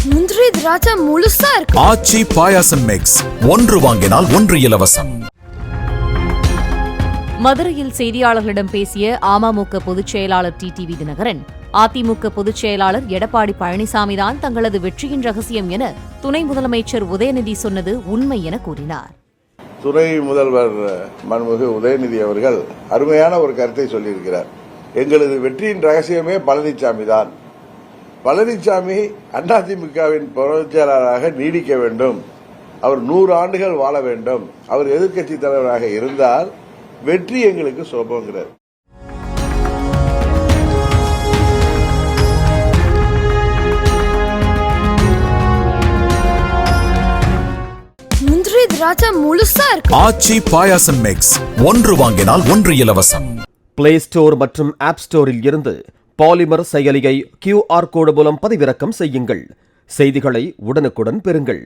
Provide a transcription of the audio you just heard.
முந்திரி திராட்சை முழுசா இருக்கு. ஆச்சி பாயாசம் மிக்ஸ், ஒன்று வாங்கினால் ஒன்று இலவசம். மதுரையில் செய்தியாளர்களிடம் பேசிய அமமுக பொதுச் செயலாளர் டிடிவி தினகரன், அதிமுக பொதுச் செயலாளர் எடப்பாடி பழனிசாமிதான் தங்களது வெற்றியின் ரகசியம் என துணை முதலமைச்சர் உதயநிதி சொன்னது உண்மை என கூறினார். துணை முதல்வர் மன்மிகு உதயநிதி அவர்கள் அருமையான ஒரு கருத்தை சொல்லியிருக்கிறார். எங்களது வெற்றியின் ரகசியமே பழனிசாமி தான். பழனிசாமி அதிமுகவின் பொதுச் செயலாளராக நீடிக்க வேண்டும், அவர் 100 ஆண்டுகள் வாழ வேண்டும், அவர் எதிர்க்கட்சி தலைவராக இருந்தால் வெற்றி எங்களுக்கு சுலபங்கிறார். முந்திரி திராட்சை முழுசா இருக்கு. ஆச்சி பாயாசம் மிக்ஸ், ஒன்று வாங்கினால் ஒன்று இலவசம். பிளே ஸ்டோர் மற்றும் ஆப் ஸ்டோரில் இருந்து பாலிமர் செயலியை QR கோடு மூலம் பதிவிறக்கம் செய்யுங்கள். செய்திகளை உடனுக்குடன் பெறுங்கள்.